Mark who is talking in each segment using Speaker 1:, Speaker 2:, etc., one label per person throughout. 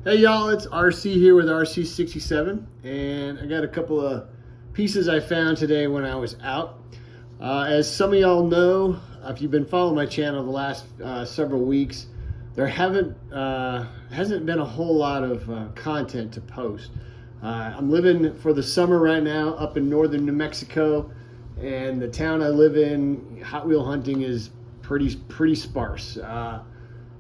Speaker 1: Hey y'all, it's RC here with RC67, and I got a couple of pieces I found today when I was out. As some of y'all know, if you've been following my channel the last several weeks, there hasn't been a whole lot of content to post. I'm living for the summer right now up in northern New Mexico, and the town I live in, Hot Wheel hunting is pretty sparse.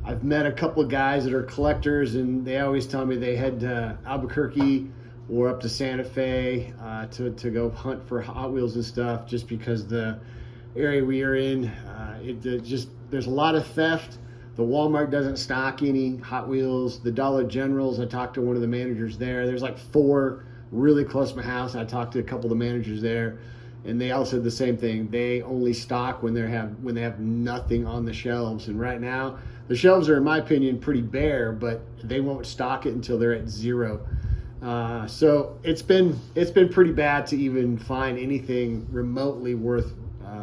Speaker 1: I've met a couple of guys that are collectors, and they always tell me they head to Albuquerque or up to Santa Fe to go hunt for Hot Wheels and stuff, just because the area we are in, there's a lot of theft. The Walmart doesn't stock any Hot Wheels. The Dollar Generals, I talked to one of the managers there. There's like 4 really close to my house. I talked to a couple of the managers there, and they all said the same thing. They only stock when they have nothing on the shelves. And right now, the shelves are, in my opinion, pretty bare, but they won't stock it until they're at 0. So it's been pretty bad to even find anything remotely worth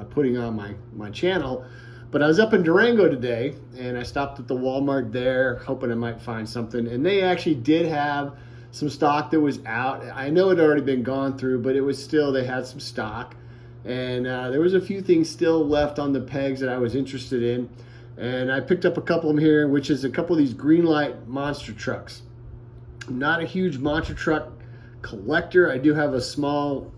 Speaker 1: putting on my channel. But I was up in Durango today, and I stopped at the Walmart there, hoping I might find something. And they actually did have some stock that was out. I know it had already been gone through, but it was still, they had some stock. And there was a few things still left on the pegs that I was interested in. And I picked up a couple of them here, which is a couple of these green light monster trucks. I'm not a huge monster truck collector. I do have a small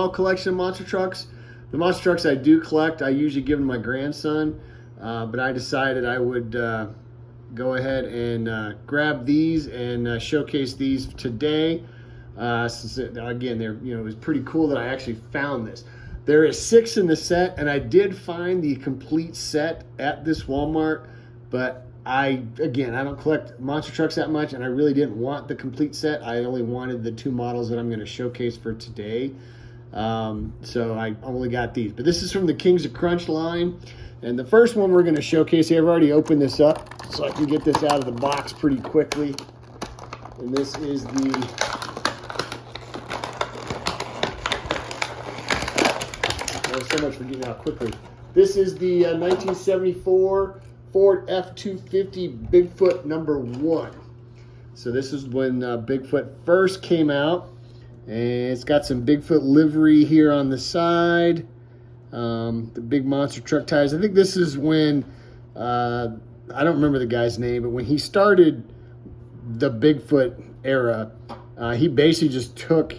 Speaker 1: collection of monster trucks. The monster trucks I do collect, I usually give to my grandson, but I decided I would go ahead and grab these and showcase these today. Since again, it was pretty cool that I actually found this. There is 6 in the set, and I did find the complete set at this Walmart, but I don't collect monster trucks that much, and I really didn't want the complete set. I only wanted the 2 models that I'm going to showcase for today. So I only got these, but this is from the Kings of Crunch line. And the first one we're going to showcase here, I've already opened this up so I can get this out of the box pretty quickly. And this is so much for getting out quickly. This is the 1974 Ford F-250 Bigfoot #1. So this is when Bigfoot first came out. And it's got some Bigfoot livery here on the side. The big monster truck tires. I think this is when, I don't remember the guy's name, but when he started the Bigfoot era, he basically just took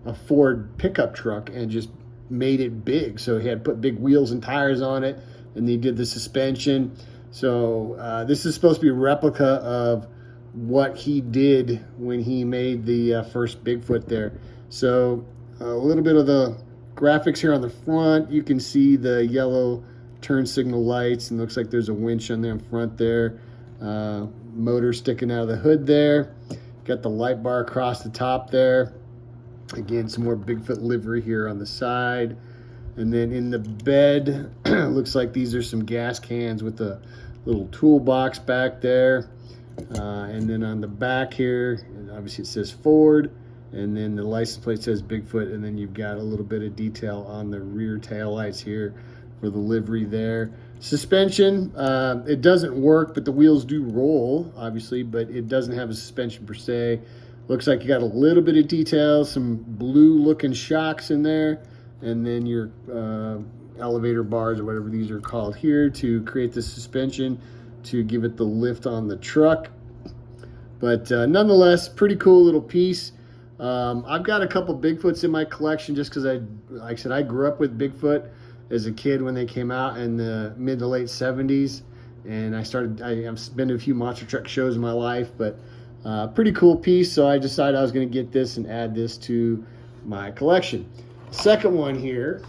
Speaker 1: a Ford pickup truck and just made it big. So he had put big wheels and tires on it, and he did the suspension. So this is supposed to be a replica of what he did when he made the first Bigfoot there. So a little bit of the graphics here on the front. You can see the yellow turn signal lights, and looks like there's a winch on there in front there. Motor sticking out of the hood there. Got the light bar across the top there. Again, some more Bigfoot livery here on the side. And then in the bed, looks like these are some gas cans with a little toolbox back there. And then on the back here, obviously it says Ford, and then the license plate says Bigfoot, and then you've got a little bit of detail on the rear tail lights here for the livery there. Suspension, it doesn't work, but the wheels do roll, obviously, but it doesn't have a suspension per se. Looks like you got a little bit of detail, some blue looking shocks in there, and then your elevator bars or whatever these are called here to create the suspension to give it the lift on the truck. But nonetheless, pretty cool little piece. I've got a couple Bigfoots in my collection just because like I said, I grew up with Bigfoot as a kid when they came out in the mid to late 70s. And I've been to a few monster truck shows in my life, but pretty cool piece. So I decided I was going to get this and add this to my collection. Second one here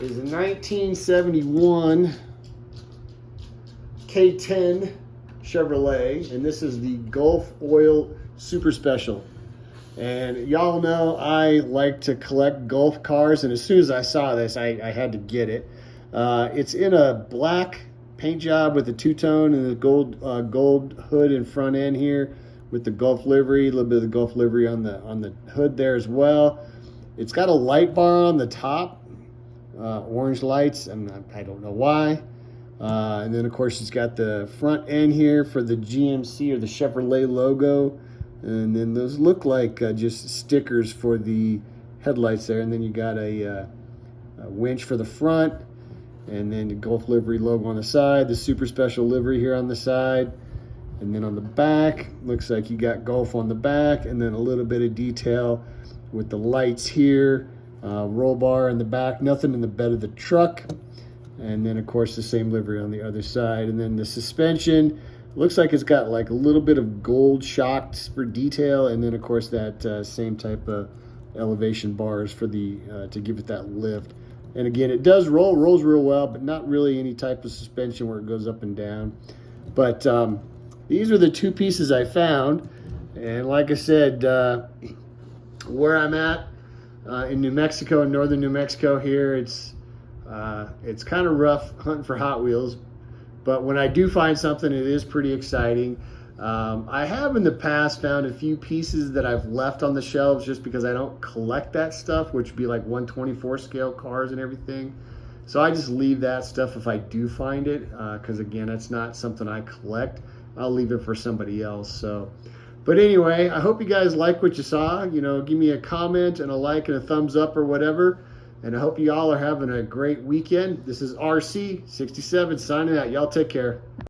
Speaker 1: is a 1971 K10 Chevrolet, and this is the Gulf Oil Super Special. And y'all know I like to collect Gulf cars, and as soon as I saw this, I had to get it. It's in a black paint job with a two-tone and the gold hood and front end here with the Gulf livery, a little bit of the Gulf livery on the hood there as well. It's got a light bar on the top. Orange lights, and I don't know why. And then, of course, it's got the front end here for the GMC or the Chevrolet logo. And then those look like just stickers for the headlights there. And then you got a winch for the front. And then the Gulf livery logo on the side. The super special livery here on the side. And then on the back, looks like you got Gulf on the back. And then a little bit of detail with the lights here. Roll bar in the back. Nothing in the bed of the truck. And then, of course, the same livery on the other side. And then the suspension looks like it's got like a little bit of gold shocks for detail. And then, of course, that same type of elevation bars for the to give it that lift. And again, it does rolls real well, but not really any type of suspension where it goes up and down. But these are the two pieces I found. And like I said, where I'm at in New Mexico, in northern New Mexico here, it's kind of rough hunting for Hot Wheels, but when I do find something, it is pretty exciting. I have in the past found a few pieces that I've left on the shelves just because I don't collect that stuff, which would be like 1/24 scale cars and everything. So I just leave that stuff if I do find it, because again, that's not something I collect. I'll leave it for somebody else. So, but anyway, I hope you guys like what you saw. You know, give me a comment and a like and a thumbs up or whatever. And I hope you all are having a great weekend. This is RC67 signing out. Y'all take care.